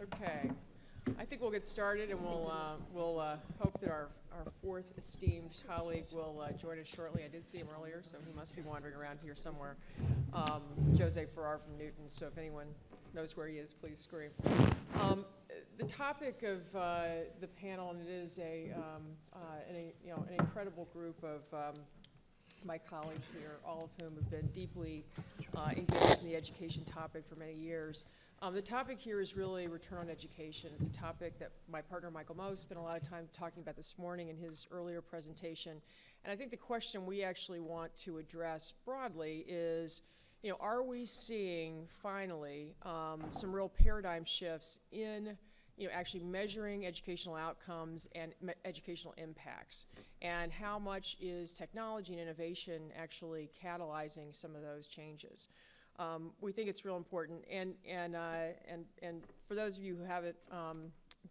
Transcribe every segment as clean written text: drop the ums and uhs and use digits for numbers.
Okay, I think we'll get started, and we'll hope that our fourth esteemed colleague will join us shortly. I did see him earlier, so he must be wandering around here somewhere. Jose Farrar from Newton, so if anyone knows where he is, please scream. The topic of the panel, and it is an incredible group of my colleagues here, all of whom have been deeply engaged in the education topic for many years. The topic here is really return on education. It's a topic that my partner Michael Moe spent a lot of time talking about this morning in his earlier presentation. And I think the question we actually want to address broadly is, are we seeing finally some real paradigm shifts in actually measuring educational outcomes and educational impacts? And how much is technology and innovation actually catalyzing some of those changes? We think it's real important, and for those of you who haven't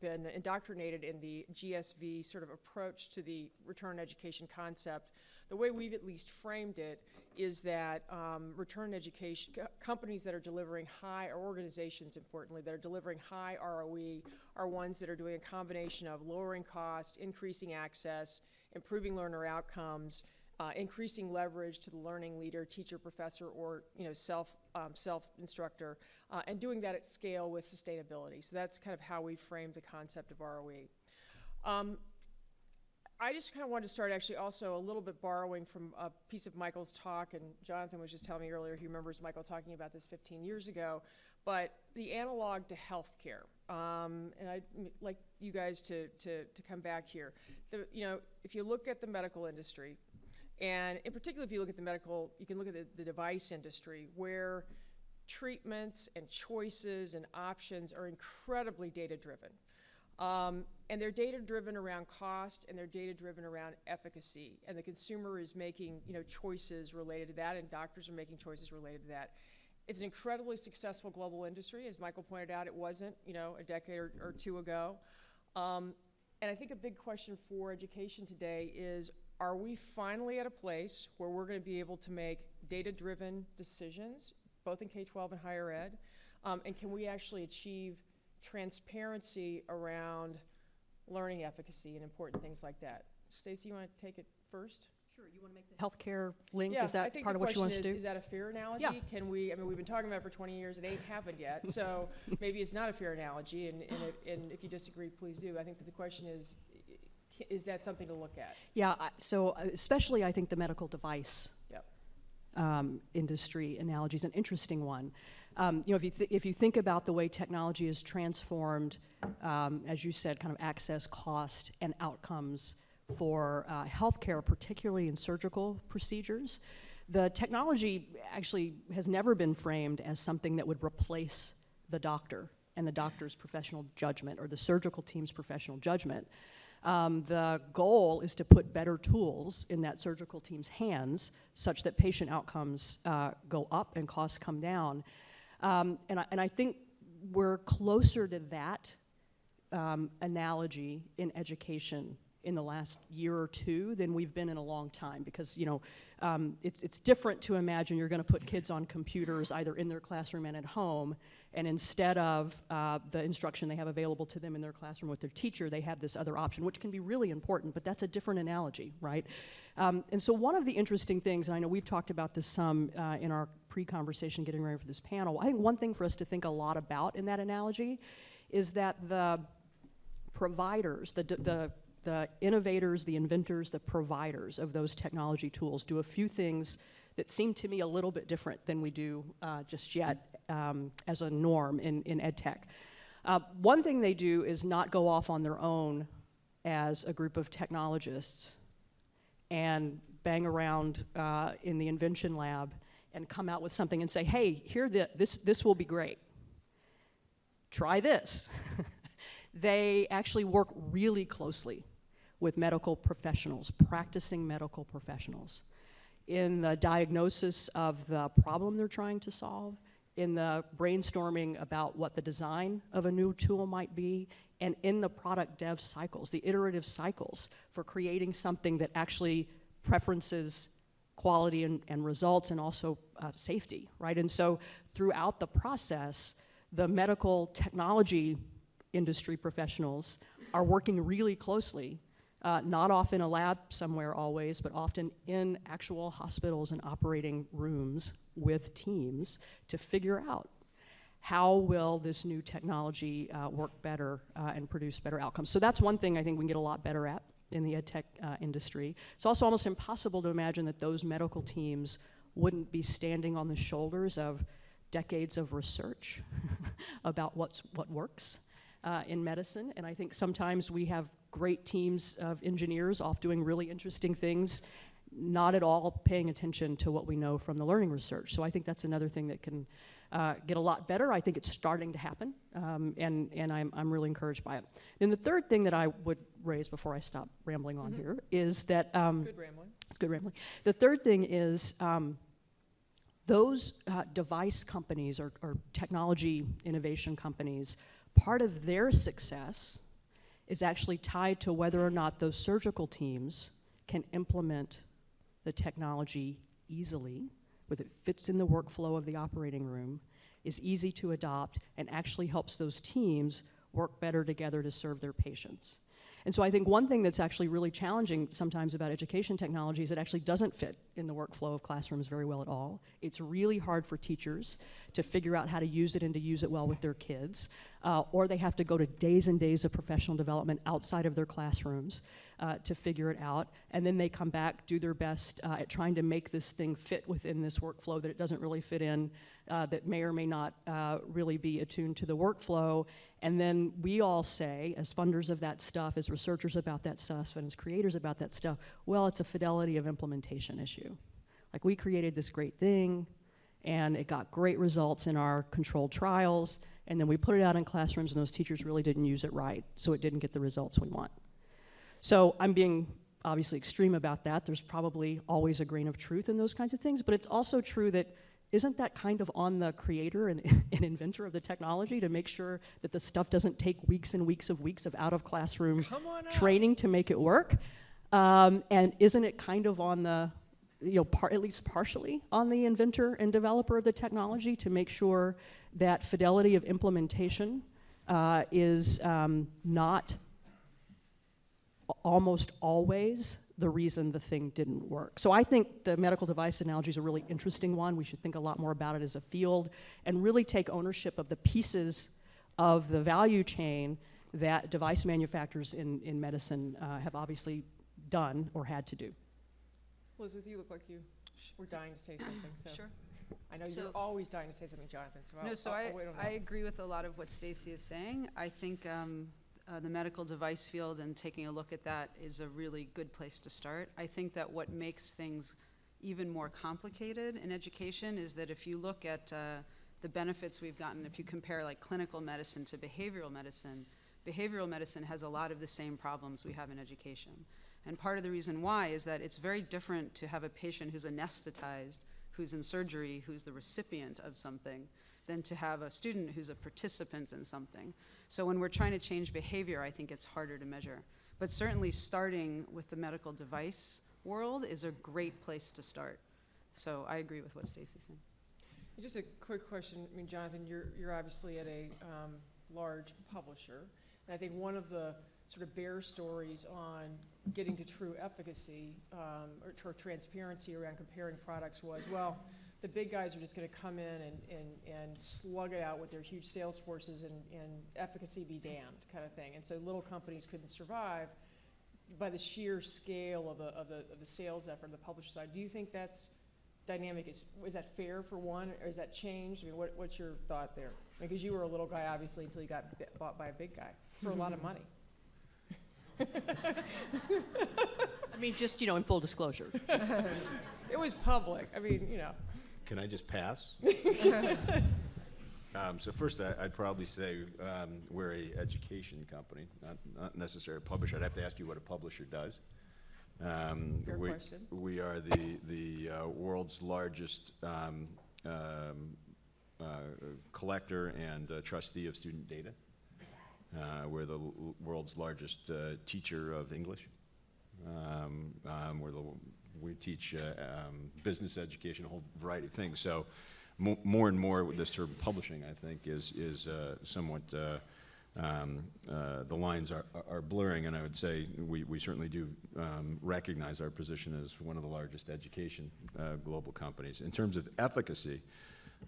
been indoctrinated in the GSV sort of approach to the return on education concept, the way we've at least framed it is that return on education, companies that are delivering high, or organizations importantly, that are delivering high ROE are ones that are doing a combination of lowering cost, increasing access, improving learner outcomes, increasing leverage to the learning leader, teacher, professor, or self-instructor, and doing that at scale with sustainability. So that's kind of how we framed the concept of ROE. I just kind of wanted to start actually also a little bit borrowing from a piece of Michael's talk, and Jonathan was just telling me earlier he remembers Michael talking about this 15 years ago, but the analog to healthcare. And I'd like you guys to come back here. If you look at the medical industry, and in particular, if you look at the medical, you can look at the device industry, where treatments and choices and options are incredibly data-driven. And they're data-driven around cost, and they're data-driven around efficacy. And the consumer is making choices related to that, and doctors are making choices related to that. It's an incredibly successful global industry. As Michael pointed out, it wasn't a decade or two ago. And I think a big question for education today is, are we finally at a place where we're going to be able to make data-driven decisions, both in K-12 and higher ed, and can we actually achieve transparency around learning efficacy and important things like that? Stacey, you want to take it first? Sure. You want to make the healthcare link? Yeah, is that part of what you want to do? Is that a fair analogy? Yeah. Can we? I mean, we've been talking about it for 20 years. It ain't happened yet. So maybe it's not a fair analogy. And if you disagree, please do. I think that the question is that something to look at? Yeah. So especially, I think the medical device Yep. Industry analogy is an interesting one. If you think about the way technology has transformed, as you said, kind of access, cost, and outcomes for healthcare, particularly in surgical procedures, the technology actually has never been framed as something that would replace the doctor and the doctor's professional judgment or the surgical team's professional judgment. The goal is to put better tools in that surgical team's hands such that patient outcomes go up and costs come down. And I think we're closer to that analogy in education in the last year or two than we've been in a long time, because it's different to imagine you're going to put kids on computers either in their classroom and at home, and instead of the instruction they have available to them in their classroom with their teacher, they have this other option, which can be really important, but that's a different analogy, right? And so one of the interesting things, and I know we've talked about this some in our pre-conversation getting ready for this panel, I think one thing for us to think a lot about in that analogy is that the providers, the innovators, the inventors, the providers of those technology tools do a few things that seem to me a little bit different than we do just yet as a norm in ed tech. One thing they do is not go off on their own as a group of technologists and bang around in the invention lab and come out with something and say, hey, this will be great. Try this. They actually work really closely with medical professionals, practicing medical professionals, in the diagnosis of the problem they're trying to solve, in the brainstorming about what the design of a new tool might be, and in the product dev cycles, the iterative cycles for creating something that actually preferences quality and results and also safety, right? And so throughout the process, the medical technology industry professionals are working really closely, not off in a lab somewhere always, but often in actual hospitals and operating rooms with teams to figure out how will this new technology work better and produce better outcomes. So that's one thing I think we can get a lot better at in the ed tech industry. It's also almost impossible to imagine that those medical teams wouldn't be standing on the shoulders of decades of research about what works in medicine. And I think sometimes we have great teams of engineers off doing really interesting things, not at all paying attention to what we know from the learning research. So I think that's another thing that can get a lot better. I think it's starting to happen, and I'm really encouraged by it. Then the third thing that I would raise before I stop rambling on here is that Good rambling. it's good rambling. The third thing is those device companies or technology innovation companies, part of their success is actually tied to whether or not those surgical teams can implement the technology easily, whether it fits in the workflow of the operating room, is easy to adopt, and actually helps those teams work better together to serve their patients. And so I think one thing that's actually really challenging sometimes about education technology is it actually doesn't fit in the workflow of classrooms very well at all. It's really hard for teachers to figure out how to use it and to use it well with their kids, or they have to go to days and days of professional development outside of their classrooms to figure it out, and then they come back, do their best at trying to make this thing fit within this workflow that it doesn't really fit in, that may or may not really be attuned to the workflow. And then we all say, as funders of that stuff, as researchers about that stuff, and as creators about that stuff, well, it's a fidelity of implementation issue. Like, we created this great thing, and it got great results in our controlled trials, and then we put it out in classrooms, and those teachers really didn't use it right, so it didn't get the results we want. So I'm being obviously extreme about that. There's probably always a grain of truth in those kinds of things, but it's also true that isn't that kind of on the creator and inventor of the technology to make sure that the stuff doesn't take weeks and weeks of out-of-classroom training to make it work? And isn't it kind of on the, at least partially on the inventor and developer of the technology to make sure that fidelity of implementation is not almost always the reason the thing didn't work? So I think the medical device analogy is a really interesting one. We should think a lot more about it as a field and really take ownership of the pieces of the value chain that device manufacturers in medicine have obviously done or had to do. Elizabeth, you look like you were dying to say something. So. Sure. I know you're always dying to say something, Jonathan. So I'll wait on that. I agree with a lot of what Stacy is saying. I think the medical device field and taking a look at that is a really good place to start. I think that what makes things even more complicated in education is that if you look at the benefits we've gotten, if you compare like clinical medicine to behavioral medicine has a lot of the same problems we have in education. And part of the reason why is that it's very different to have a patient who's anesthetized, who's in surgery, who's the recipient of something, than to have a student who's a participant in something. So when we're trying to change behavior, I think it's harder to measure. But certainly starting with the medical device world is a great place to start. So I agree with what Stacy's saying. Just a quick question. I mean, Jonathan, you're obviously at a large publisher. And I think one of the sort of bear stories on getting to true efficacy or transparency around comparing products was, well, the big guys are just going to come in and slug it out with their huge sales forces and efficacy be damned kind of thing. And so little companies couldn't survive by the sheer scale of the sales effort on the publisher side. Do you think that's dynamic? Is that fair for one, or has that changed? I mean, what's your thought there? Because you were a little guy, obviously, until you got bought by a big guy for a lot of money. I mean, just, in full disclosure. It was public. I mean, Can I just pass? So first, I'd probably say we're a education company, not necessarily a publisher. I'd have to ask you what a publisher does. Fair question. We are the world's largest collector and trustee of student data. We're the world's largest teacher of English. We teach business education, a whole variety of things. So more and more with this term publishing, I think, is somewhat the lines are blurring, and I would say we certainly do recognize our position as one of the largest education global companies. In terms of efficacy,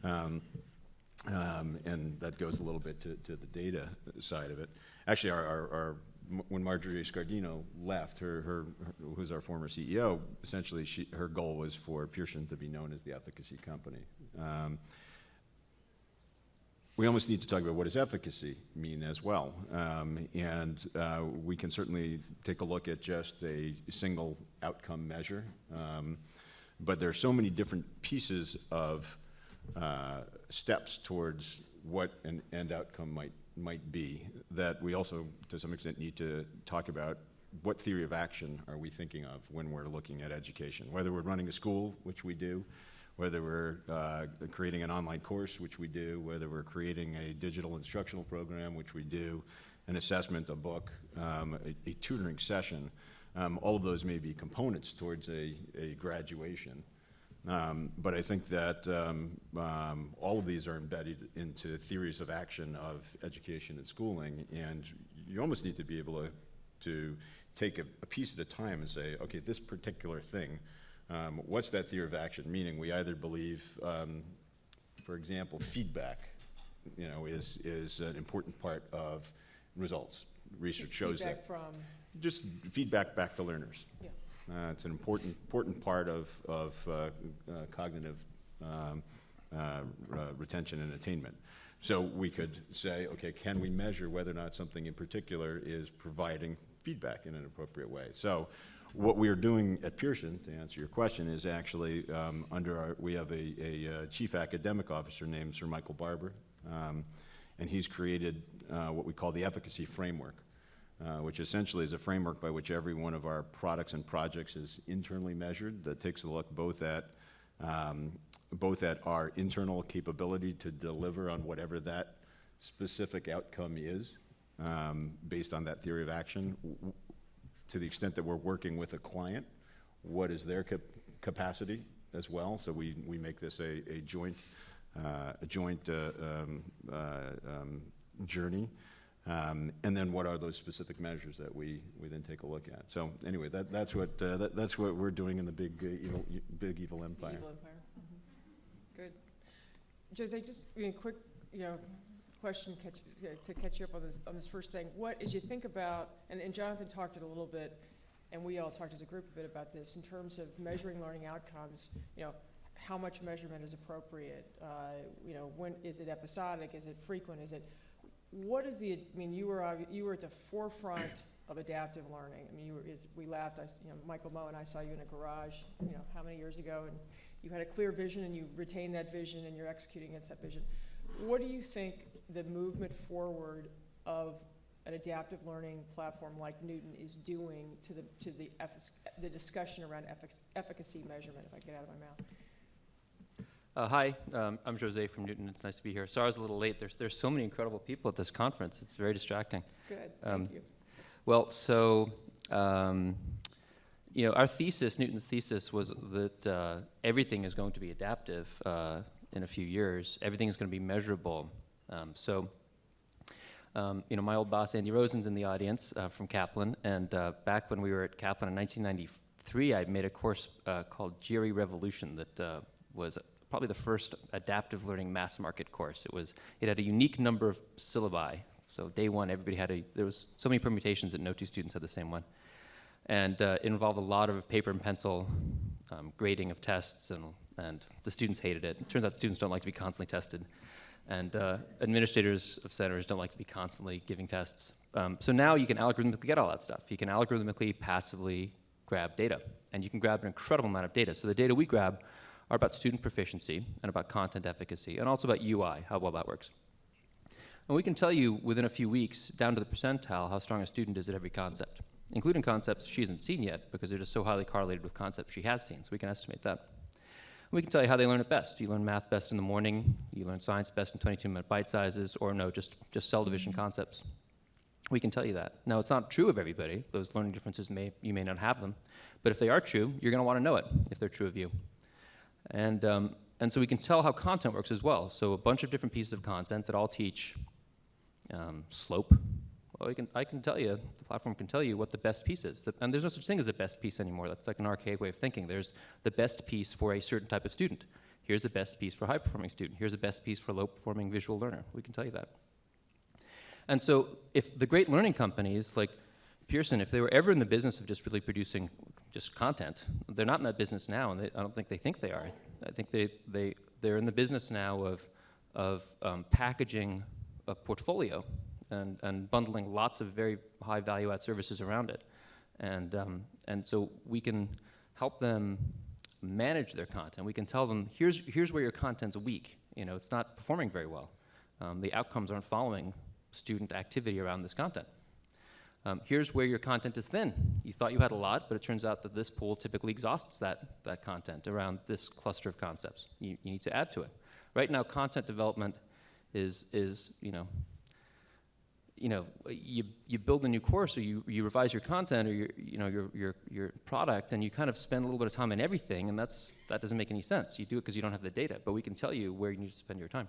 and that goes a little bit to the data side of it. Actually, when Marjorie Scardino left, who's our former CEO, essentially her goal was for Pearson to be known as the efficacy company. We almost need to talk about what does efficacy mean as well. We can certainly take a look at just a single outcome measure, but there are so many different pieces of steps towards what an end outcome might be that we also, to some extent, need to talk about what theory of action are we thinking of when we're looking at education, whether we're running a school, which we do, whether we're creating an online course, which we do, whether we're creating a digital instructional program, which we do, an assessment, a book, a tutoring session. All of those may be components towards a graduation. But I think that all of these are embedded into theories of action of education and schooling, and you almost need to be able to take a piece at a time and say, okay, this particular thing, what's that theory of action? Meaning we either believe, for example, feedback, is an important part of results. Research shows that. Feedback from? Just feedback back to learners. Yeah. It's an important part of cognitive retention and attainment. So we could say, okay, can we measure whether or not something in particular is providing feedback in an appropriate way? So what we are doing at Pearson, to answer your question, is actually we have a chief academic officer named Sir Michael Barber, and he's created what we call the efficacy framework, which essentially is a framework by which every one of our products and projects is internally measured. That takes a look both at our internal capability to deliver on whatever that specific outcome is, based on that theory of action. To the extent that we're working with a client, what is their capacity as well? So we make this a joint journey. And then what are those specific measures that we then take a look at? So anyway, that's what we're doing in the big evil empire. Evil empire. Mm-hmm. Good. Jose, just quick, question to catch you up on this first thing. What, as you think about, and Jonathan talked it a little bit, and we all talked as a group a bit about this in terms of measuring learning outcomes. How much measurement is appropriate? When is it episodic? Is it frequent? What is you were at the forefront of adaptive learning. We laughed. Michael Moe and I saw you in a garage, how many years ago, and you had a clear vision, and you retained that vision, and you're executing against that vision. What do you think the movement forward of an adaptive learning platform like Knewton is doing to the discussion around efficacy measurement? If I get out of my mouth. Hi, I'm Jose from Knewton. It's nice to be here. Sorry I was a little late. There's so many incredible people at this conference. It's very distracting. Good, thank you. Well, so, our thesis, Knewton's thesis, was that everything is going to be adaptive in a few years. Everything is going to be measurable. My old boss, Andy Rosen's in the audience from Kaplan, and back when we were at Kaplan in 1993, I made a course called GRE Revolution that was probably the first adaptive learning mass market course. It had a unique number of syllabi. So day one, there was so many permutations that no two students had the same one. And it involved a lot of paper and pencil grading of tests, and the students hated it. It turns out students don't like to be constantly tested. And administrators of centers don't like to be constantly giving tests. So now you can algorithmically get all that stuff. You can algorithmically, passively grab data. And you can grab an incredible amount of data. So the data we grab are about student proficiency and about content efficacy, and also about UI, how well that works. And we can tell you within a few weeks, down to the percentile, how strong a student is at every concept, including concepts she hasn't seen yet, because they're just so highly correlated with concepts she has seen, so we can estimate that. And we can tell you how they learn it best. You learn math best in the morning, you learn science best in 22-minute bite sizes, or no, just cell division concepts. We can tell you that. Now, it's not true of everybody. Those learning differences, you may not have them, but if they are true, you're gonna wanna know it, if they're true of you. And so we can tell how content works as well. So a bunch of different pieces of content that all teach slope. Well, I can tell you, the platform can tell you what the best piece is. And there's no such thing as a best piece anymore. That's like an archaic way of thinking. There's the best piece for a certain type of student. Here's the best piece for a high-performing student. Here's the best piece for a low-performing visual learner. We can tell you that. And so if the great learning companies like Pearson, if they were ever in the business of just really producing just content, they're not in that business now, and I don't think they are. I think they're in the business now of packaging a portfolio and bundling lots of very high value-add services around it. And so we can help them manage their content. We can tell them, here's where your content's weak. You know, it's not performing very well. The outcomes aren't following student activity around this content. Here's where your content is thin. You thought you had a lot, but it turns out that this pool typically exhausts that content around this cluster of concepts. You need to add to it. Right now, content development is you build a new course, or you revise your content, or your product, and you kind of spend a little bit of time on everything, and that doesn't make any sense. You do it because you don't have the data, but we can tell you where you need to spend your time.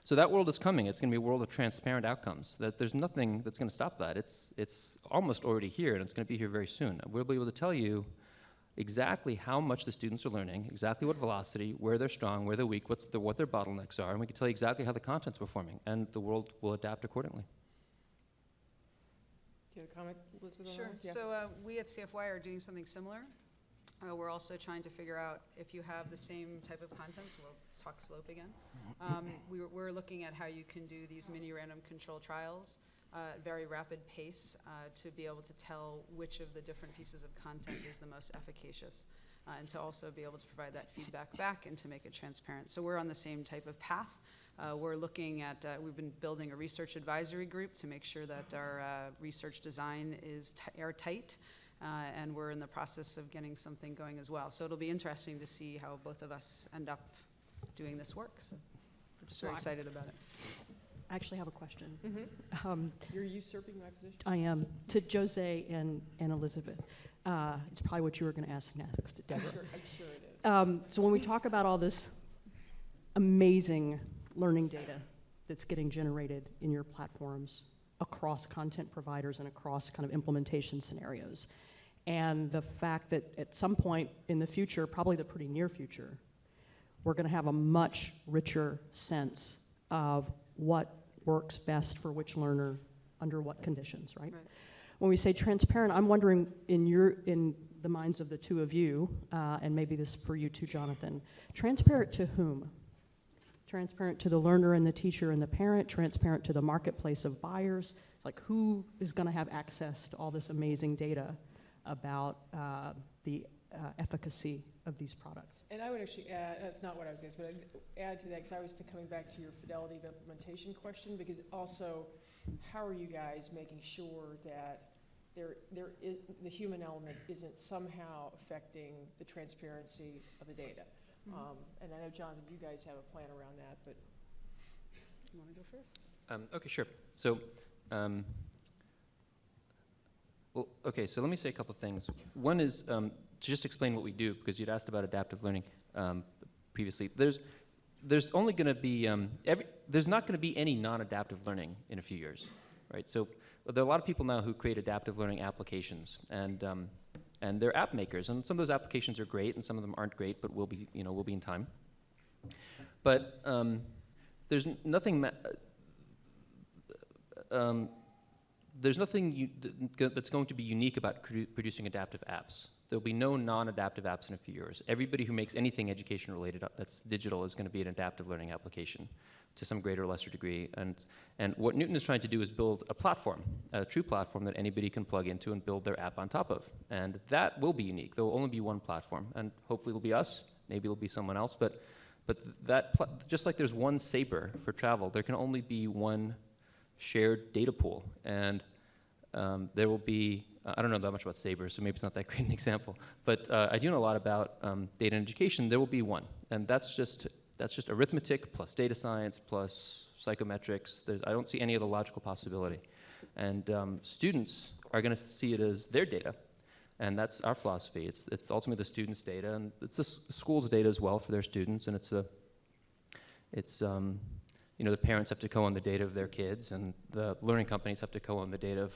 So that world is coming. It's going to be a world of transparent outcomes. That there's nothing that's going to stop that. It's almost already here, and it's going to be here very soon. We'll be able to tell you exactly how much the students are learning, exactly what velocity, where they're strong, where they're weak, what their bottlenecks are, and we can tell you exactly how the content's performing, and the world will adapt accordingly. Do you have a comment, Elizabeth? on Sure. that? Yeah. So we at CFY are doing something similar. We're also trying to figure out if you have the same type of content, so we'll talk slope again. We're looking at how you can do these mini random control trials at very rapid pace to be able to tell which of the different pieces of content is the most efficacious, and to also be able to provide that feedback back and to make it transparent. So we're on the same type of path. We're looking at, we've been building a research advisory group to make sure that our research design is airtight. And we're in the process of getting something going as well. So it'll be interesting to see how both of us end up doing this work. So we're just very excited about it. I actually have a question. Mm-hmm. You're usurping my position? I am to Jose and Elizabeth. It's probably what you were going to ask next, Deborah. I'm sure it is. So when we talk about all this amazing learning data that's getting generated in your platforms across content providers and across kind of implementation scenarios, and the fact that at some point in the future, probably the pretty near future, we're going to have a much richer sense of what works best for which learner under what conditions, right? When we say transparent, I'm wondering in the minds of the two of you, and maybe this for you too, Jonathan, transparent to whom? Transparent to the learner and the teacher and the parent, transparent to the marketplace of buyers. Like, who is going to have access to all this amazing data about the efficacy of these products? And I would actually add, that's not what I was going to say, but I'd add to that, because I was coming back to your fidelity of implementation question, because also, how are you guys making sure that the human element isn't somehow affecting the transparency of the data? And I know, Jonathan, you guys have a plan around that, but you want to go first? Okay, sure. So, so let me say a couple of things. One is to just explain what we do, because you'd asked about adaptive learning previously. There's only going to be there's not going to be any non-adaptive learning in a few years, right? So there are a lot of people now who create adaptive learning applications, and they're app makers, and some of those applications are great, and some of them aren't great, but will be in time. But there's nothing. There's nothing that's going to be unique about producing adaptive apps. There'll be no non-adaptive apps in a few years. Everybody who makes anything education-related that's digital is going to be an adaptive learning application to some greater or lesser degree. And what Newton is trying to do is build a platform, a true platform that anybody can plug into and build their app on top of. And that will be unique. There will only be one platform. And hopefully it'll be us. Maybe it'll be someone else. But just like there's one Sabre for travel, there can only be one shared data pool. And there will be, I don't know that much about Sabre, so maybe it's not that great an example. But I do know a lot about data and education. There will be one. And that's just arithmetic plus data science plus psychometrics. I don't see any other logical possibility. And students are going to see it as their data. And that's our philosophy. It's ultimately the students' data, and it's the school's data as well for their students. And the parents have to co-own the data of their kids, and the learning companies have to co-own the data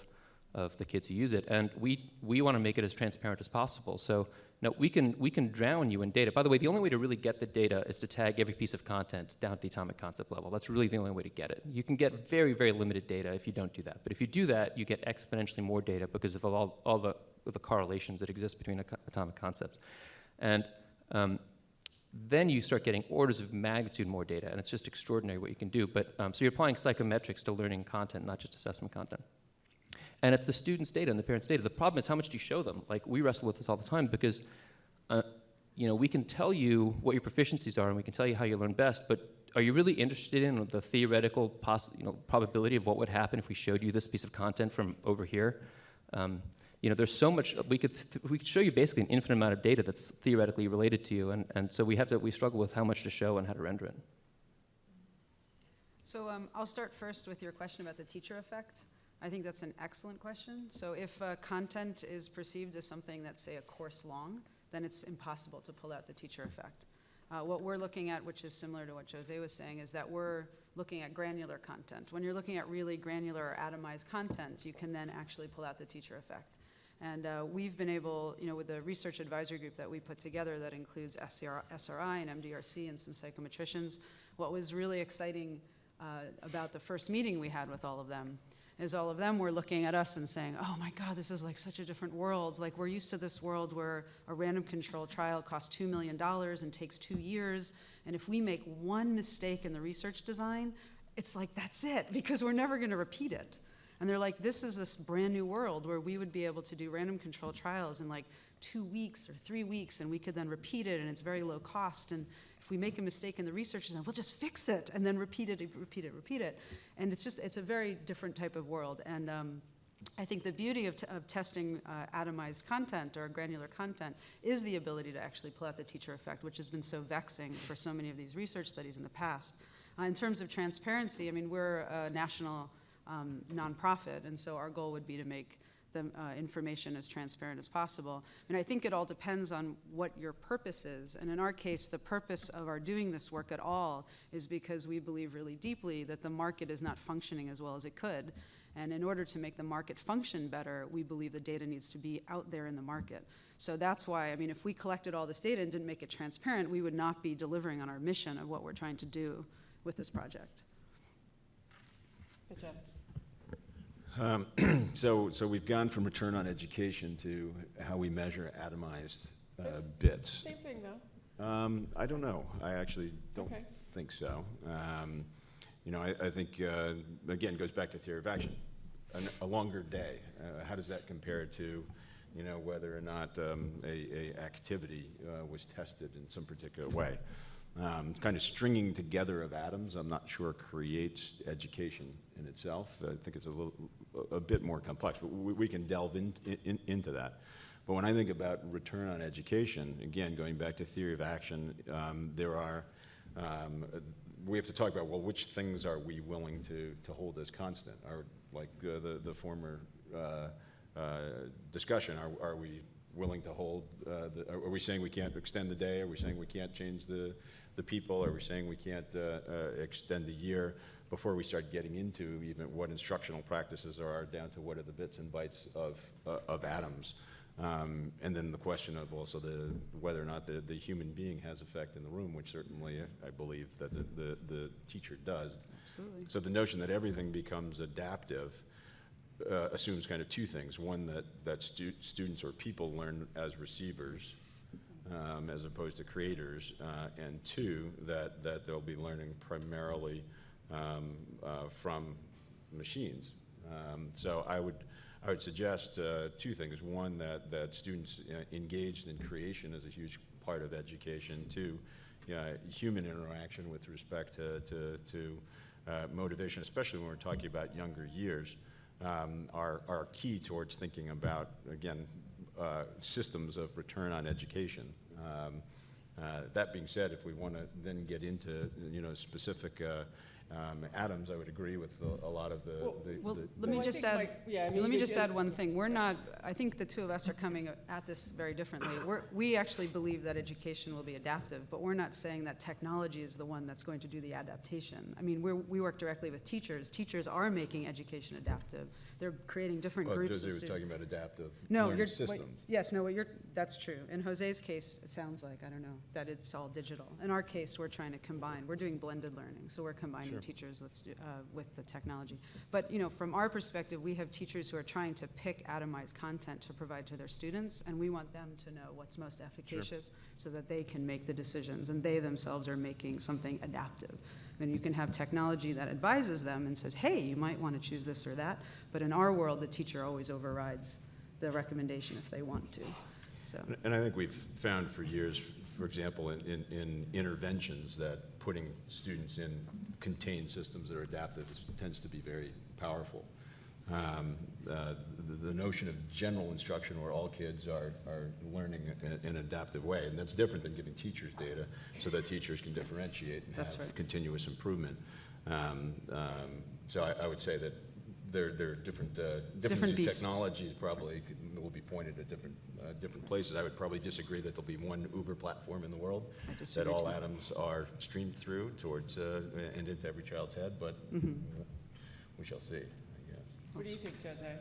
of the kids who use it. And we want to make it as transparent as possible. So no, we can drown you in data. By the way, the only way to really get the data is to tag every piece of content down at the atomic concept level. That's really the only way to get it. You can get very, very limited data if you don't do that. But if you do that, you get exponentially more data because of all the correlations that exist between atomic concepts. And then you start getting orders of magnitude more data, and it's just extraordinary what you can do. But so you're applying psychometrics to learning content, not just assessment content. And it's the students' data and the parents' data. The problem is, how much do you show them? Like, we wrestle with this all the time because, we can tell you what your proficiencies are and we can tell you how you learn best, but are you really interested in the theoretical probability of what would happen if we showed you this piece of content from over here? There's so much, we could show you basically an infinite amount of data that's theoretically related to you, and so we struggle with how much to show and how to render it. So I'll start first with your question about the teacher effect. I think that's an excellent question. So if content is perceived as something that's, say, a course long, then it's impossible to pull out the teacher effect. What we're looking at, which is similar to what Jose was saying, is that we're looking at granular content. When you're looking at really granular or atomized content, you can then actually pull out the teacher effect. And we've been able, with the research advisory group that we put together that includes SRI and MDRC and some psychometricians, what was really exciting about the first meeting we had with all of them is all of them were looking at us and saying, oh my God, this is like such a different world. Like, we're used to this world where a random control trial costs $2 million and takes 2 years. And if we make one mistake in the research design, it's like, that's it, because we're never going to repeat it. And they're like, this is this brand new world where we would be able to do random control trials in like 2 weeks or 3 weeks, and we could then repeat it, and it's very low cost. And if we make a mistake in the research design, we'll just fix it and then repeat it. And it's a very different type of world. And I think the beauty of testing atomized content or granular content is the ability to actually pull out the teacher effect, which has been so vexing for so many of these research studies in the past. In terms of transparency, I mean, we're a national nonprofit, and so our goal would be to make the information as transparent as possible. And I think it all depends on what your purpose is. And in our case, the purpose of our doing this work at all is because we believe really deeply that the market is not functioning as well as it could. And in order to make the market function better, we believe the data needs to be out there in the market. So that's why, I mean, if we collected all this data and didn't make it transparent, we would not be delivering on our mission of what we're trying to do with this project. Good job. So we've gone from return on education to how we measure atomized bits. Same thing, though. I don't know. I actually don't Okay. think so. I think, again, it goes back to theory of action. A longer day, how does that compare to, whether or not a activity was tested in some particular way? Kind of stringing together of atoms, I'm not sure creates education in itself. I think it's a bit more complex, but we can delve into that. But when I think about return on education, again, going back to theory of action, we have to talk about, well, which things are we willing to hold as constant? Like the former discussion, are we willing to hold, are we saying we can't extend the day? Are we saying we can't change the people? Are we saying we can't extend the year? Before we start getting into even what instructional practices are down to what are the bits and bytes of atoms. And then the question of also whether or not the human being has effect in the room, which certainly I believe that the teacher does. Absolutely. So the notion that everything becomes adaptive assumes kind of two things. One, that students or people learn as receivers as opposed to creators, and two, that they'll be learning primarily from machines. So I would suggest two things. One, that students engaged in creation is a huge part of education. Two, human interaction with respect to motivation, especially when we're talking about younger years, are key towards thinking about, again, systems of return on education. That being said, if we want to then get into specific Adams, I would agree with a lot of the. Well- Well, the- let me Well, I just think, add, like, yeah, I mean, let me you just could- add one thing. We're not, I think the two of us are coming at this very differently. We actually believe that education will be adaptive, but we're not saying that technology is the one that's going to do the adaptation. I mean, we work directly with teachers. Teachers are making education adaptive. They're creating different Well, groups Jose of was students. talking about adaptive No, learning you're, systems. yes, no, that's true. In Jose's case, it sounds like, I don't know, that it's all digital. In our case, we're trying to combine, we're doing blended learning, so we're combining Sure. teachers with the technology. But, you know, from our perspective, we have teachers who are trying to pick atomized content to provide to their students, and we want them to know what's most efficacious so that they can make the decisions, and they themselves are making something adaptive. And you can have technology that advises them and says, hey, you might want to choose this or that, but in our world, the teacher always overrides the recommendation if they want to, so. And I think we've found for years, for example, in interventions, that putting students in contained systems that are adaptive tends to be very powerful. The notion of general instruction where all kids are learning in an adaptive way, and that's different than giving teachers data so that teachers can differentiate and That's have right. continuous improvement. So I would say that there are different Different beasts. technologies probably will be pointed at different places. I would probably disagree that there'll be one Uber platform in the world I that disagree all too. atoms are streamed through towards and into every child's head, but we shall see, I guess. What do you think, Jose?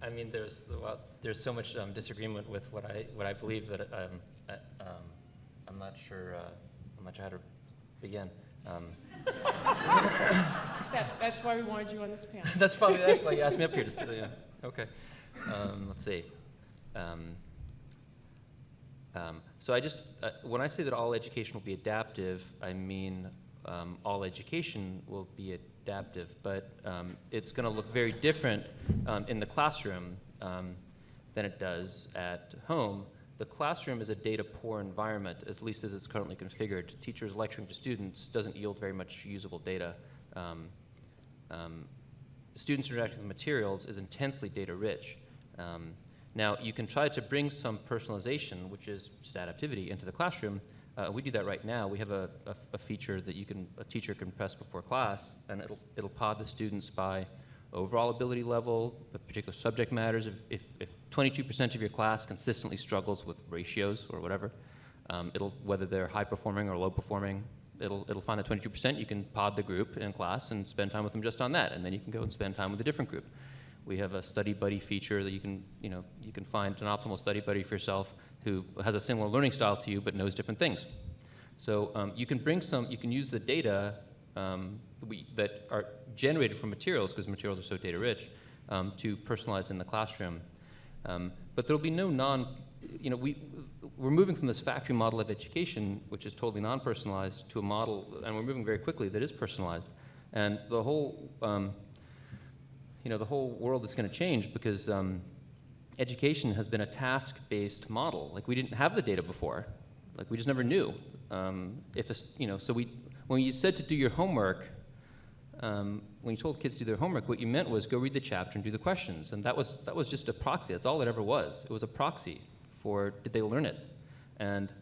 I mean, there's so much disagreement with what I believe that I'm not sure how to begin. That's why we wanted you on this panel. That's why you asked me up here to sit. Yeah. Okay. Let's see. So I just when I say that all education will be adaptive, I mean all education will be adaptive, but it's going to look very different in the classroom than it does at home. The classroom is a data-poor environment, at least as it's currently configured. Teachers lecturing to students doesn't yield very much usable data. Students interacting with materials is intensely data-rich. Now, you can try to bring some personalization, which is just adaptivity, into the classroom. We do that right now. We have a feature that a teacher can press before class, and it'll pod the students by overall ability level, the particular subject matters. If 22% of your class consistently struggles with ratios or whatever, whether they're high performing or low performing, it'll find that 22%. You can pod the group in class and spend time with them just on that, and then you can go and spend time with a different group. We have a study buddy feature that you can find an optimal study buddy for yourself who has a similar learning style to you but knows different things. So you can use the data that are generated from materials, because materials are so data rich, to personalize in the classroom. But there'll be no we're moving from this factory model of education, which is totally non-personalized, to a model, and we're moving very quickly, that is personalized. And the whole world is going to change because education has been a task-based model. Like, we didn't have the data before. Like, we just never knew. When you said to do your homework, when you told kids to do their homework, what you meant was go read the chapter and do the questions. And that was just a proxy. That's all it ever was. It was a proxy for did they learn it. And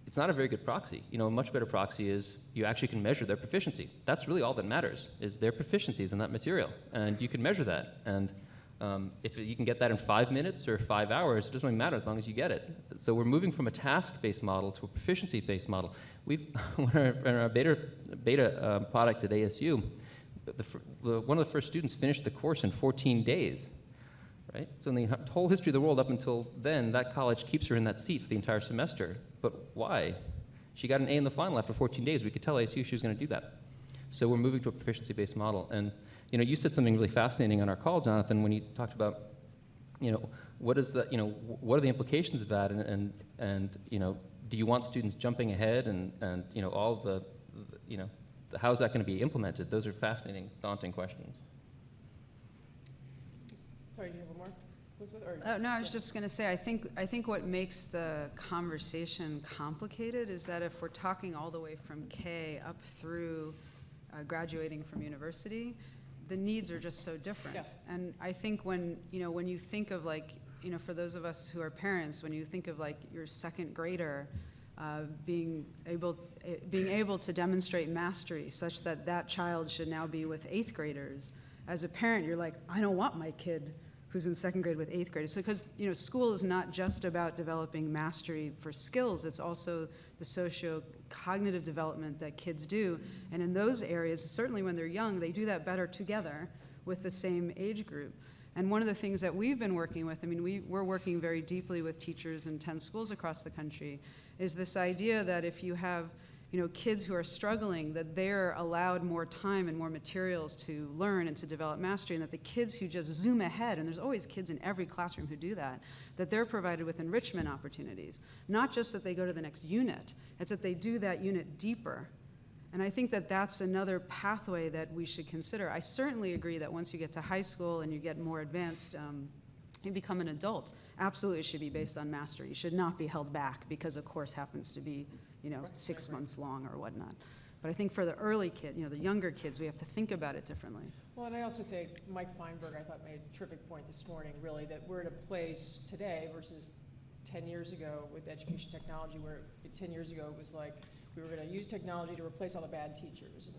it's not a very good proxy. A much better proxy is you actually can measure their proficiency. That's really all that matters, is their proficiencies in that material. And you can measure that. And if you can get that in 5 minutes or 5 hours, it doesn't really matter as long as you get it. So we're moving from a task-based model to a proficiency-based model. In our beta product at ASU, one of the first students finished the course in 14 days. Right? So in the whole history of the world up until then, that college keeps her in that seat for the entire semester. But why? She got an A in the final after 14 days. We could tell ASU she was going to do that. So we're moving to a proficiency-based model. And you said something really fascinating on our call, Jonathan, when you talked about, what are the implications of that, and do you want students jumping ahead, and all how is that going to be implemented? Those are fascinating, daunting questions. Sorry, do you have one more, Elizabeth? Or- Oh, no, I was just going to say, I think what makes the conversation complicated is that if we're talking all the way from K up through graduating from university, the needs are just so different. Yeah. And I think when you think of for those of us who are parents, when you think of your second grader, being able to demonstrate mastery such that that child should now be with 8th graders. As a parent, you're like, I don't want my kid who's in 2nd grade with 8th graders. So, because, you know, school is not just about developing mastery for skills, it's also the socio-cognitive development that kids do. And in those areas, certainly when they're young, they do that better together with the same age group. And one of the things that we've been working with, I mean, we're working very deeply with teachers in 10 schools across the country, is this idea that if you have, you know, kids who are struggling, that they're allowed more time and more materials to learn and to develop mastery, and that the kids who just zoom ahead, and there's always kids in every classroom who do that, that they're provided with enrichment opportunities. Not just that they go to the next unit, it's that they do that unit deeper. And I think that that's another pathway that we should consider. I certainly agree that once you get to high school and you get more advanced, you become an adult. Absolutely, it should be based on mastery. You should not be held back because a course happens to be, you know, 6 months long or whatnot. But I think for the early kid, you know, the younger kids, we have to think about it differently. Well, and I also think Mike Feinberg, I thought, made a terrific point this morning, really, that we're at a place today versus 10 years ago with education technology, where 10 years ago it was like we were going to use technology to replace all the bad teachers,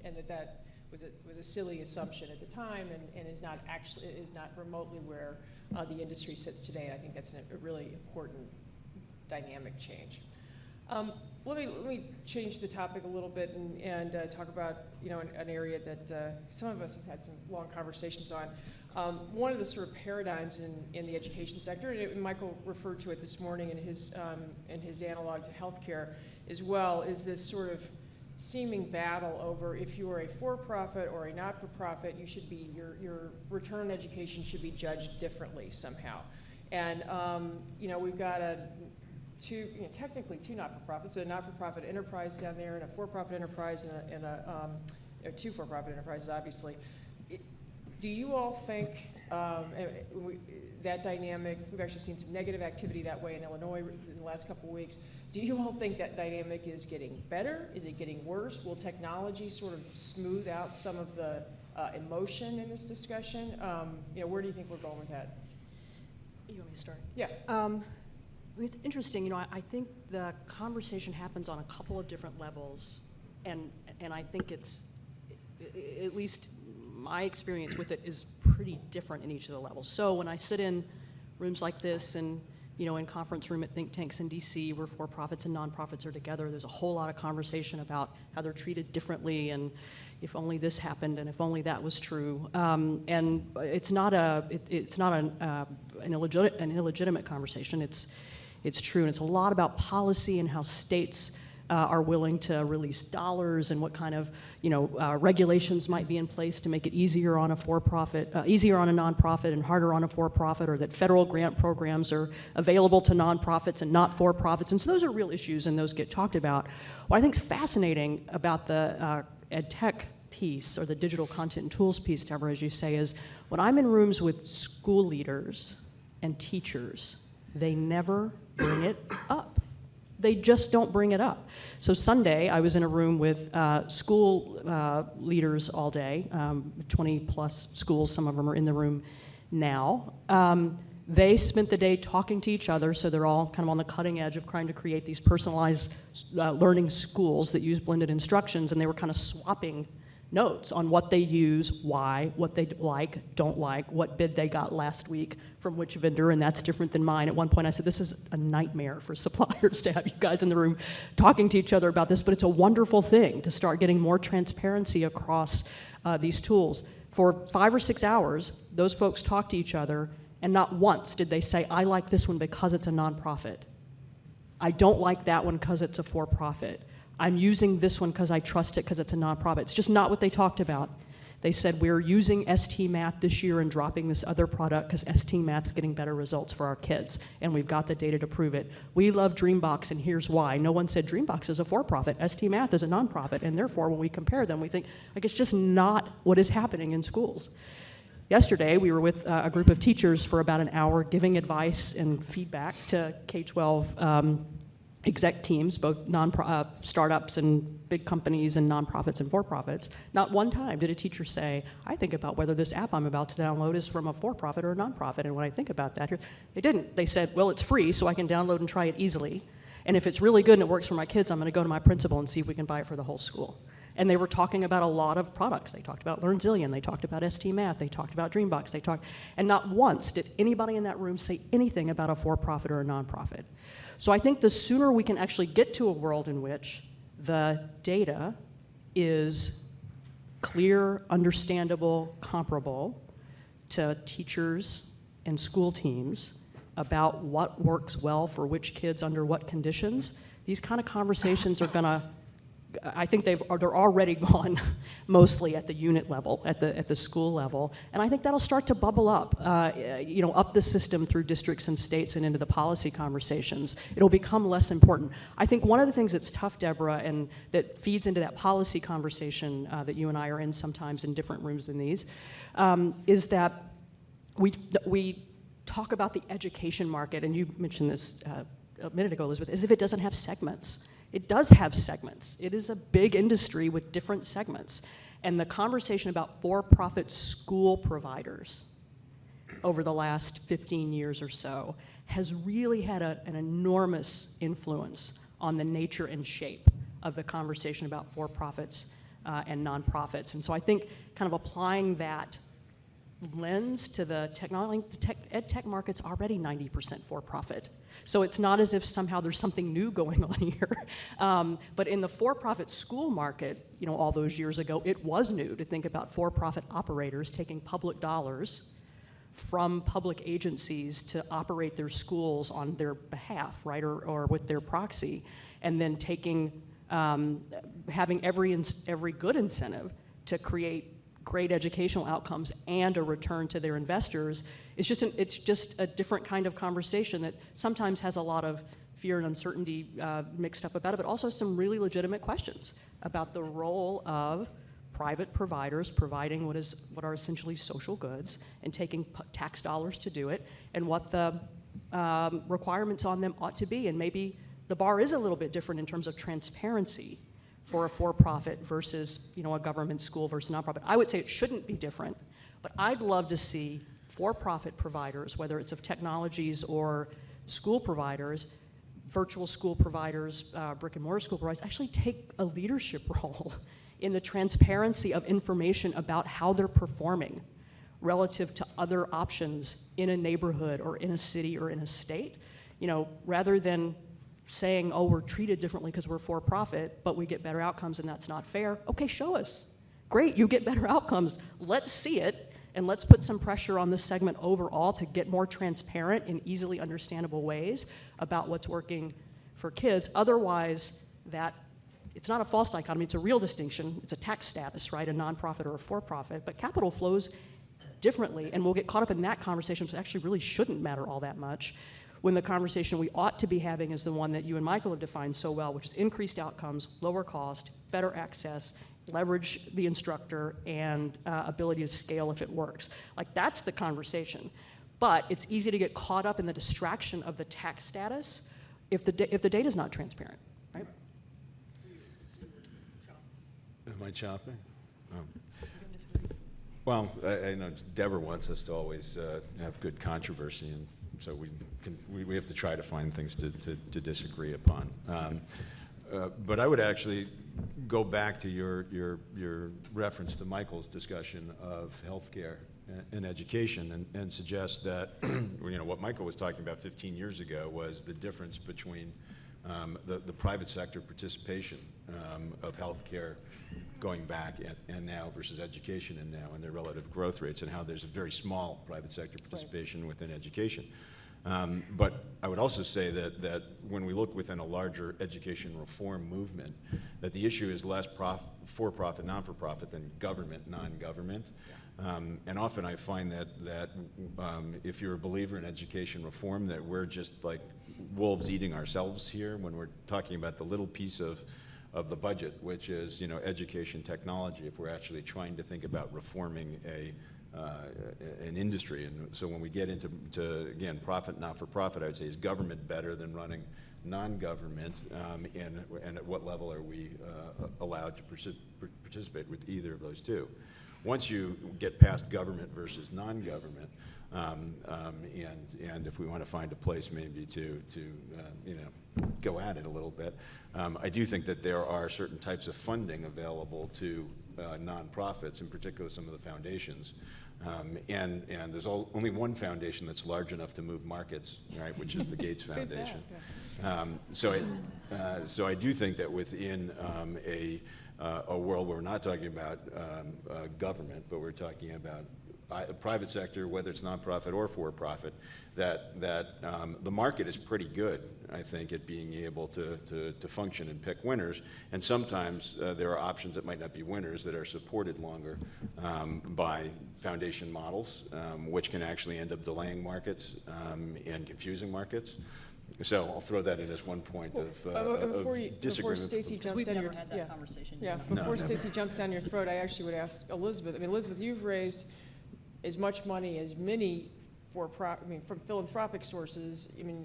and that was a silly assumption at the time, and is not actually, is not remotely where the industry sits today. And I think that's a really important dynamic change. Let me change the topic a little bit and talk about, you know, an area that some of us have had some long conversations on. One of the sort of paradigms in the education sector, and Michael referred to it this morning in his analog to healthcare as well, is this sort of seeming battle over if you are a for-profit or a not-for-profit, you should be, your return on education should be judged differently somehow. And you know, we've got technically two not-for-profits, so a not-for-profit enterprise down there and a for-profit enterprise and two for-profit enterprises, obviously. Do you all think that dynamic, we've actually seen some negative activity that way in Illinois in the last couple of weeks. Do you all think that dynamic is getting better? Is it getting worse? Will technology sort of smooth out some of the emotion in this discussion? You know, where do you think we're going with that? You want me to start? Yeah. It's interesting, you know, I think the conversation happens on a couple of different levels, and I think it's, at least my experience with it is pretty different in each of the levels. So when I sit in rooms like this and, you know, in conference room at think tanks in DC where for-profits and nonprofits are together, there's a whole lot of conversation about how they're treated differently and if only this happened and if only that was true. And it's not an illegitimate conversation. It's true, and it's a lot about policy and how states are willing to release dollars and what kind of, you know, regulations might be in place to make it easier on a for-profit, easier on a nonprofit and harder on a for-profit, or that federal grant programs are available to nonprofits and not for-profits. And so those are real issues, and those get talked about. What I think is fascinating about the ed tech piece, or the digital content and tools piece, Deborah, as you say, is when I'm in rooms with school leaders and teachers, they never bring it up. They just don't bring it up. So Sunday, I was in a room with school leaders all day, 20 plus schools, some of them are in the room now. They spent the day talking to each other, so they're all kind of on the cutting edge of trying to create these personalized learning schools that use blended instructions, and they were kind of swapping notes on what they use, why, what they like, don't like, what bid they got last week from which vendor, and that's different than mine. At one point I said, this is a nightmare for suppliers to have you guys in the room talking to each other about this, but it's a wonderful thing to start getting more transparency across these tools. For 5 or 6 hours, those folks talked to each other, and not once did they say, I like this one because it's a nonprofit. I don't like that one because it's a for-profit. I'm using this one because I trust it because it's a nonprofit. It's just not what they talked about. They said, we're using ST Math this year and dropping this other product because ST Math's getting better results for our kids, and we've got the data to prove it. We love Dreambox, and here's why. No one said Dreambox is a for-profit, ST Math is a nonprofit, and therefore when we compare them, we think, like, it's just not what is happening in schools. Yesterday, we were with a group of teachers for about an hour giving advice and feedback to K-12 exec teams, both startups and big companies and nonprofits and for-profits. Not one time did a teacher say, I think about whether this app I'm about to download is from a for-profit or a nonprofit, and when I think about that, they didn't. They said, well, it's free, so I can download and try it easily. And if it's really good and it works for my kids, I'm going to go to my principal and see if we can buy it for the whole school. And they were talking about a lot of products. They talked about LearnZillion, they talked about ST Math, they talked about Dreambox, and not once did anybody in that room say anything about a for-profit or a nonprofit. So I think the sooner we can actually get to a world in which the data is clear, understandable, comparable to teachers and school teams about what works well for which kids under what conditions, these kind of conversations are gonna, I think they're already gone mostly at the unit level, at the school level, and I think that'll start to bubble up, up the system through districts and states and into the policy conversations. It'll become less important. I think one of the things that's tough, Deborah, and that feeds into that policy conversation that you and I are in sometimes in different rooms than these, is that we talk about the education market, and you mentioned this a minute ago, Elizabeth, as if it doesn't have segments. It does have segments. It is a big industry with different segments. And the conversation about for-profit school providers over the last 15 years or so has really had an enormous influence on the nature and shape of the conversation about for-profits and nonprofits. And so I think kind of applying that lens to the technology, ed tech market's already 90% for-profit. So it's not as if somehow there's something new going on here. But in the for-profit school market, all those years ago, it was new to think about for-profit operators taking public dollars from public agencies to operate their schools on their behalf, right, or with their proxy, and then having every good incentive to create great educational outcomes and a return to their investors. It's just a different kind of conversation that sometimes has a lot of fear and uncertainty mixed up about it, but also some really legitimate questions about the role of private providers providing what are essentially social goods and taking tax dollars to do it, and what the requirements on them ought to be. And maybe the bar is a little bit different in terms of transparency for a for-profit versus a government school versus nonprofit. I would say it shouldn't be different, but I'd love to see for-profit providers, whether it's of technologies or school providers, virtual school providers, brick and mortar school providers, actually take a leadership role in the transparency of information about how they're performing relative to other options in a neighborhood or in a city or in a state, rather than saying, oh, we're treated differently because we're for-profit, but we get better outcomes and that's not fair. Okay, show us. Great, you get better outcomes. Let's see it, and let's put some pressure on this segment overall to get more transparent in easily understandable ways about what's working for kids. Otherwise, it's not a false dichotomy, it's a real distinction. It's a tax status, right, a nonprofit or a for-profit, but capital flows differently, and we'll get caught up in that conversation, which actually really shouldn't matter all that much, when the conversation we ought to be having is the one that you and Michael have defined so well, which is increased outcomes, lower cost, better access, leverage the instructor, and ability to scale if it works. Like, that's the conversation. But it's easy to get caught up in the distraction of the tax status if the data is not transparent, right? Am I chopping? Oh. Well, I know Deborah wants us to always have good controversy, and so we have to try to find things to disagree upon. But I would actually go back to your reference to Michael's discussion of healthcare and education, and suggest that what Michael was talking about 15 years ago was the difference between the private sector participation of healthcare going back and now versus education and now, and their relative growth rates, and how there's a very small private sector participation within education. But I would also say that when we look within a larger education reform movement, that the issue is less for-profit, non-for-profit than government, non-government. And often I find that if you're a believer in education reform, that we're just like wolves eating ourselves here when we're talking about the little piece of the budget, which is education technology, if we're actually trying to think about reforming an industry. And so when we get into again, profit, not for profit, I would say, is government better than running non-government, and at what level are we allowed to participate with either of those two? once you get past government versus non-government, and if we want to find a place maybe to you know, go at it a little bit, I do think that there are certain types of funding available to nonprofits, in particular some of the foundations. And there's only one foundation that's large enough to move markets, right, which is the Gates Who's that? Foundation. Yeah. So I do think that within a world where we're not talking about government, but we're talking about private sector, whether it's nonprofit or for-profit, that the market is pretty good, I think, at being able to function and pick winners. And sometimes there are options that might not be winners that are supported longer by foundation models, which can actually end up delaying markets and confusing markets. So I'll throw that in as one point Before of disagreement. before Stacy jumps We've down never your, had yeah. that conversation. Yeah, you know. before never. Stacy jumps down your throat, I actually would ask Elizabeth. I mean, Elizabeth, you've raised as much money as many from philanthropic sources. I mean,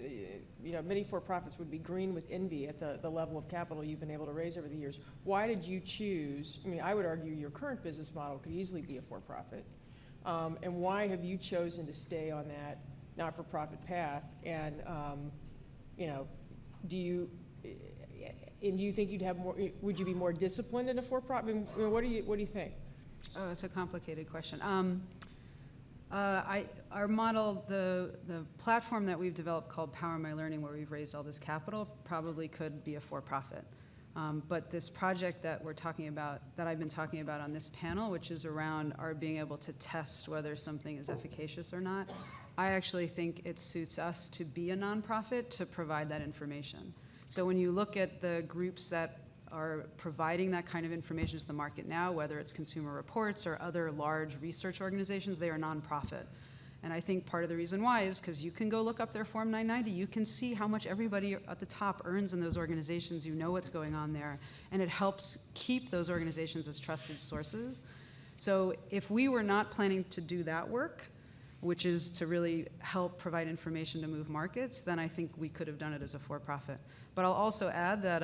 you know, many for-profits would be green with envy at the level of capital you've been able to raise over the years. Why did you choose, I mean, I would argue your current business model could easily be a for-profit. And why have you chosen to stay on that not-for-profit path? And, you know, do you think you'd have more, would you be more disciplined in a for-profit? I mean, what do you think? Oh, it's a complicated question. Our model, the platform that we've developed called Power My Learning, where we've raised all this capital, probably could be a for-profit. But this project that we're talking about, that I've been talking about on this panel, which is around our being able to test whether something is efficacious or not, I actually think it suits us to be a nonprofit to provide that information. So when you look at the groups that are providing that kind of information to the market now, whether it's Consumer Reports or other large research organizations, they are nonprofit. And I think part of the reason why is because you can go look up their Form 990. You can see how much everybody at the top earns in those organizations. You know what's going on there. And it helps keep those organizations as trusted sources. So if we were not planning to do that work, which is to really help provide information to move markets, then I think we could have done it as a for-profit. But I'll also add that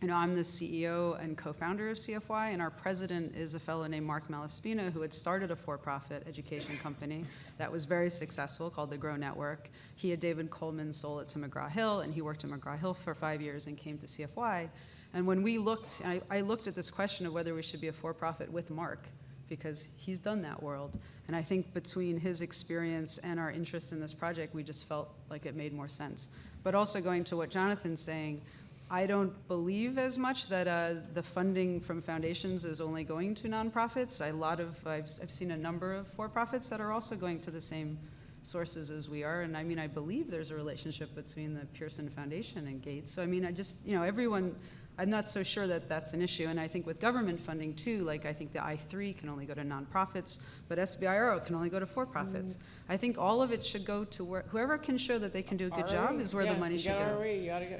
you know, I'm the CEO and co-founder of CFY, and our president is a fellow named Mark Malaspina, who had started a for-profit education company that was very successful called the Grow Network. He and David Coleman sold it to McGraw-Hill, and he worked at McGraw-Hill for 5 years and came to CFY. And when we looked, I looked at this question of whether we should be a for-profit with Mark, because he's done that world. And I think between his experience and our interest in this project, we just felt like it made more sense. But also going to what Jonathan's saying, I don't believe as much that the funding from foundations is only going to nonprofits. I've seen a number of for-profits that are also going to the same sources as we are. And I mean, I believe there's a relationship between the Pearson Foundation and Gates. So I mean, I just, you know, everyone, I'm not so sure that that's an issue. And I think with government funding too, like I think the I-3 can only go to nonprofits, but SBIRO can only go to for-profits. I think all of it should go to whoever can show that they can do a good job is where the money should go.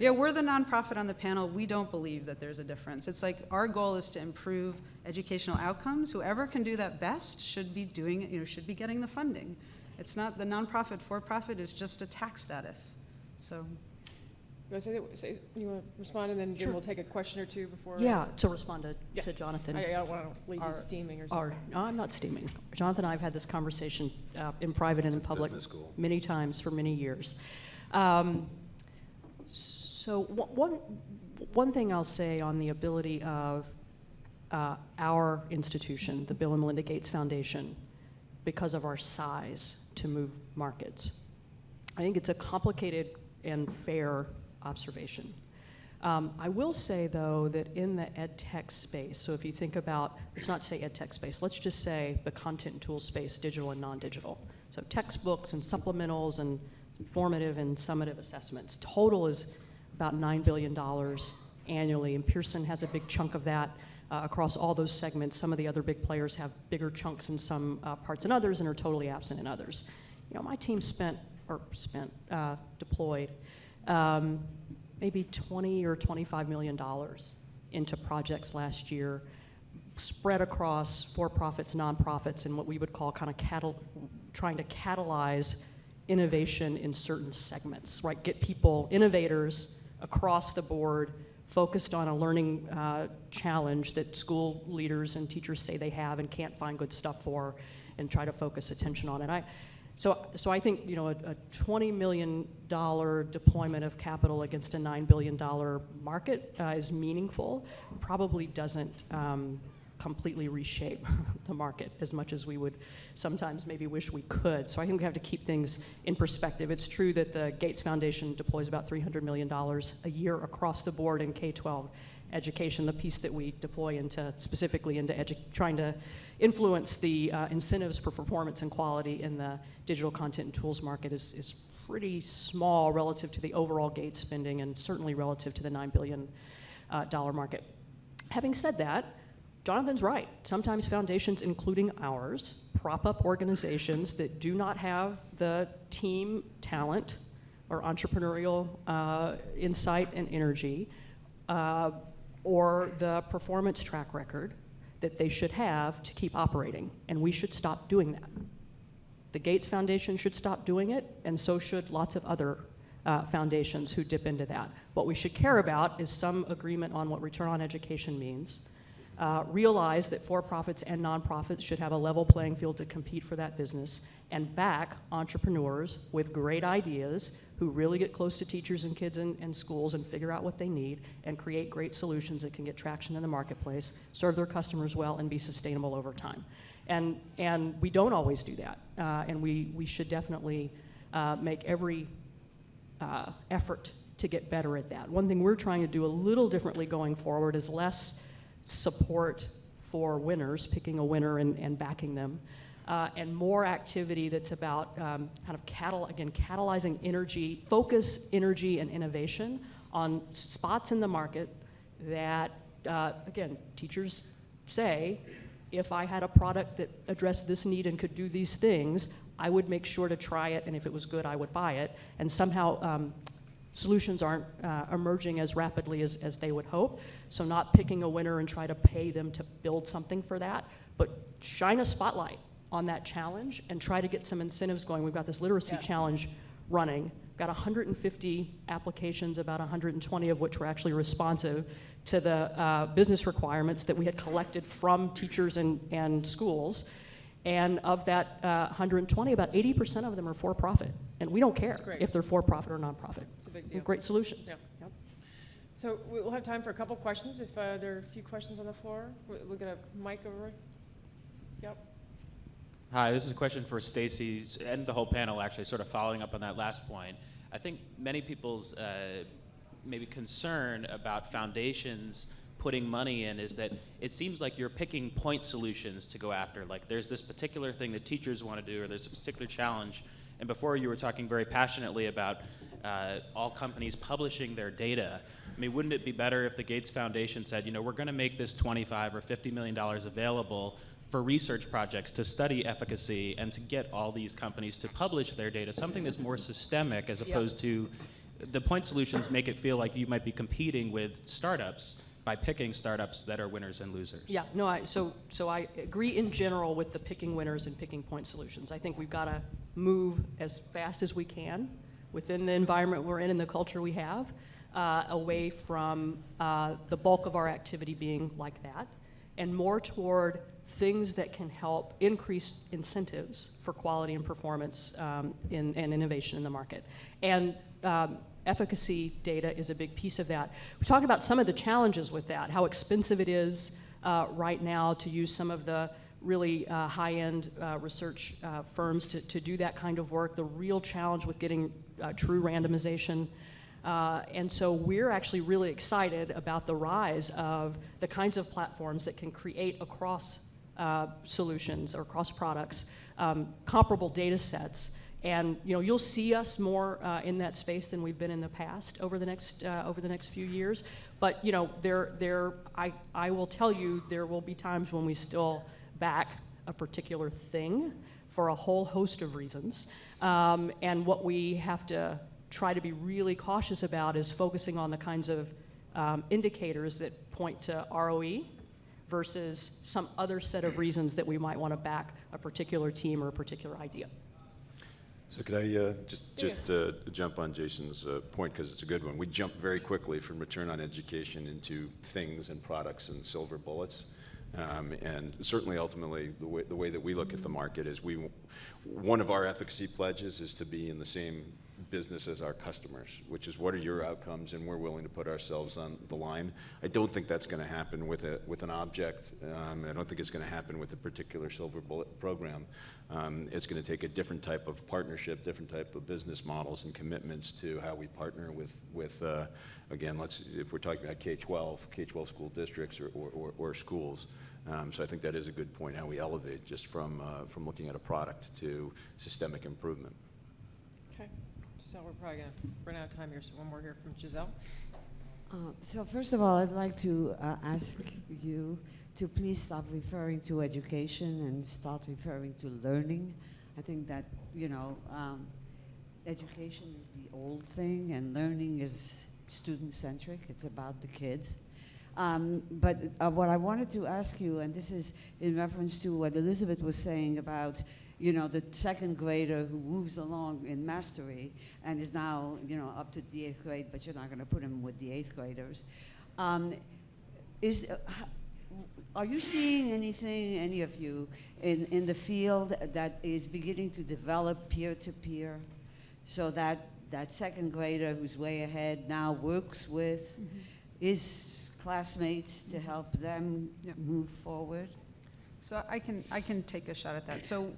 Yeah, we're the nonprofit on the panel. We don't believe that there's a difference. It's like our goal is to improve educational outcomes. Whoever can do that best should be doing it, you know, should be getting the funding. It's not the nonprofit for-profit is just a tax status. So. You want to respond, and then we'll take a question or two before? Yeah, to respond Yeah. to Jonathan. I don't want to leave you Our- steaming or Our- something. no, I'm not steaming. Jonathan and I have had this conversation in private and in public Business school. many times for many years. So one thing I'll say on the ability of our institution, the Bill and Melinda Gates Foundation, because of our size, to move markets. I think it's a complicated and fair observation. I will say, though, that in the ed tech space, so if you think about, let's not say ed tech space, let's just say the content and tool space, digital and non-digital. So textbooks and supplementals and formative and summative assessments. Total is about $9 billion annually, and Pearson has a big chunk of that across all those segments. Some of the other big players have bigger chunks in some parts than others and are totally absent in others. You know, my team deployed maybe $20 or $25 million into projects last year, spread across for-profits, nonprofits, and what we would call kind of trying to catalyze innovation in certain segments, right? Get people, innovators across the board, focused on a learning challenge that school leaders and teachers say they have and can't find good stuff for, and try to focus attention on it. So I think, you know, a $20 million deployment of capital against a $9 billion market is meaningful. Probably doesn't completely reshape the market as much as we would sometimes maybe wish we could. So I think we have to keep things in perspective. It's true that the Gates Foundation deploys about $300 million a year across the board in K-12 education. The piece that we deploy specifically into trying to influence the incentives for performance and quality in the digital content and tools market is pretty small relative to the overall Gates spending, and certainly relative to the $9 billion market. Having said that, Jonathan's right. Sometimes foundations, including ours, prop up organizations that do not have the team talent or entrepreneurial insight and energy, or the performance track record that they should have to keep operating, and we should stop doing that. The Gates Foundation should stop doing it, and so should lots of other foundations who dip into that. What we should care about is some agreement on what return on education means. Realize that for-profits and nonprofits should have a level playing field to compete for that business, and back entrepreneurs with great ideas who really get close to teachers and kids and schools and figure out what they need and create great solutions that can get traction in the marketplace, serve their customers well, and be sustainable over time. And we don't always do that, and we should definitely make every effort to get better at that. One thing we're trying to do a little differently going forward is less support for winners, picking a winner and backing them, and more activity that's about kind of catalyzing energy, focus, energy, and innovation on spots in the market that, again, teachers say, if I had a product that addressed this need and could do these things, I would make sure to try it, and if it was good, I would buy it. And somehow solutions aren't emerging as rapidly as they would hope. So not picking a winner and try to pay them to build something for that, but shine a spotlight on that challenge and try to get some incentives going. We've got this literacy challenge running. We've got 150 applications, about 120 of which were actually responsive to the business requirements that we had collected from teachers and schools. And of that 120, about 80% of them are for-profit. And we don't care if they're for-profit or nonprofit. It's a big deal. Great solutions. Yeah. So we'll have time for a couple questions if there are a few questions on the floor. We'll get a mic over. Yep. Hi, this is a question for Stacy and the whole panel, actually, sort of following up on that last point. I think many people's maybe concern about foundations putting money in is that it seems like you're picking point solutions to go after. Like there's this particular thing that teachers want to do, or there's a particular challenge. And before you were talking very passionately about all companies publishing their data. I mean, wouldn't it be better if the Gates Foundation said, you know, we're going to make this $25 or $50 million available for research projects to study efficacy and to get all these companies to publish their data, something that's more systemic as opposed to the point solutions make it feel like you might be competing with startups by picking startups that are winners and losers. Yeah, no, so I agree in general with the picking winners and picking point solutions. I think we've got to move as fast as we can within the environment we're in and the culture we have, away from the bulk of our activity being like that, and more toward things that can help increase incentives for quality and performance and innovation in the market. And efficacy data is a big piece of that. We talked about some of the challenges with that, how expensive it is right now to use some of the really high-end research firms to do that kind of work, the real challenge with getting true randomization. And so we're actually really excited about the rise of the kinds of platforms that can create across solutions or across products comparable data sets. And you'll see us more in that space than we've been in the past over the next few years. But I will tell you there will be times when we still back a particular thing for a whole host of reasons. And what we have to try to be really cautious about is focusing on the kinds of indicators that point to ROE versus some other set of reasons that we might want to back a particular team or a particular idea. So could I just jump on Jason's point, because it's a good one. We jumped very quickly from return on education into things and products and silver bullets. And certainly, ultimately, the way that we look at the market is one of our efficacy pledges is to be in the same business as our customers, which is what are your outcomes, and we're willing to put ourselves on the line. I don't think that's going to happen with an object. I don't think it's going to happen with a particular silver bullet program. It's going to take a different type of partnership, different type of business models and commitments to how we partner with again, if we're talking about K-12 school districts or schools. So I think that is a good point, how we elevate just from looking at a product to systemic improvement. Okay. Giselle, we're probably going to run out of time here, so one more here from Giselle. So first of all, I'd like to ask you to please stop referring to education and start referring to learning. I think that, education is the old thing and learning is student-centric. It's about the kids. But what I wanted to ask you, and this is in reference to what Elizabeth was saying about the second grader who moves along in mastery and is now, up to the 8th grade, but you're not going to put him with the 8th graders. Are you seeing anything, any of you, in the field that is beginning to develop peer-to-peer, so that second grader who's way ahead now works with his classmates to help them move forward? So I can take a shot at that. So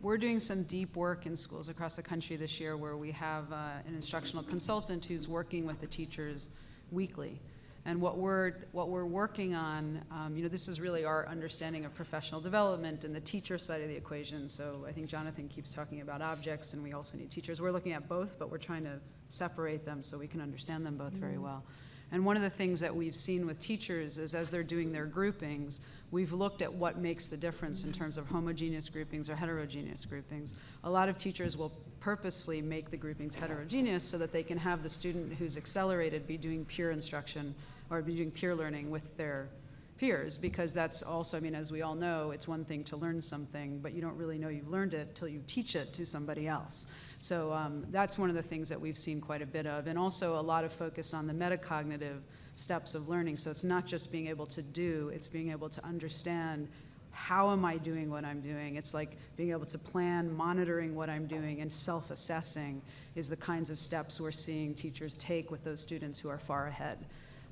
we're doing some deep work in schools across the country this year where we have an instructional consultant who's working with the teachers weekly. And what we're working on, this is really our understanding of professional development and the teacher side of the equation. So I think Jonathan keeps talking about objects, and we also need teachers. We're looking at both, but we're trying to separate them so we can understand them both very well. And one of the things that we've seen with teachers is as they're doing their groupings, we've looked at what makes the difference in terms of homogeneous groupings or heterogeneous groupings. A lot of teachers will purposefully make the groupings heterogeneous so that they can have the student who's accelerated be doing peer instruction or be doing peer learning with their peers, because that's also, as we all know, it's one thing to learn something, but you don't really know you've learned it till you teach it to somebody else. So that's one of the things that we've seen quite a bit of, and also a lot of focus on the metacognitive steps of learning. So it's not just being able to do, it's being able to understand how am I doing what I'm doing. It's like being able to plan, monitoring what I'm doing, and self-assessing is the kinds of steps we're seeing teachers take with those students who are far ahead.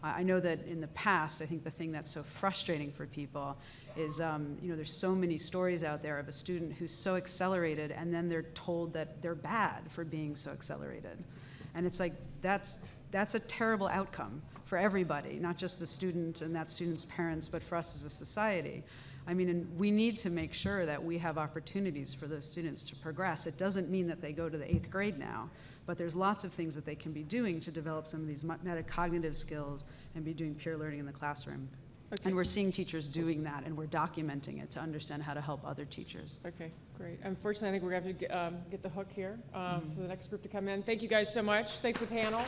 I know that in the past, I think the thing that's so frustrating for people is, there's so many stories out there of a student who's so accelerated and then they're told that they're bad for being so accelerated. And it's like, that's a terrible outcome for everybody, not just the student and that student's parents, but for us as a society. And we need to make sure that we have opportunities for those students to progress. It doesn't mean that they go to the 8th grade now, but there's lots of things that they can be doing to develop some of these metacognitive skills and be doing peer learning in the classroom. Okay. And we're seeing teachers doing that, and we're documenting it to understand how to help other teachers. Okay, great. Unfortunately, I think we're going to have to get the hook here for the next group to come in. Thank you guys so much. Thanks to the panel.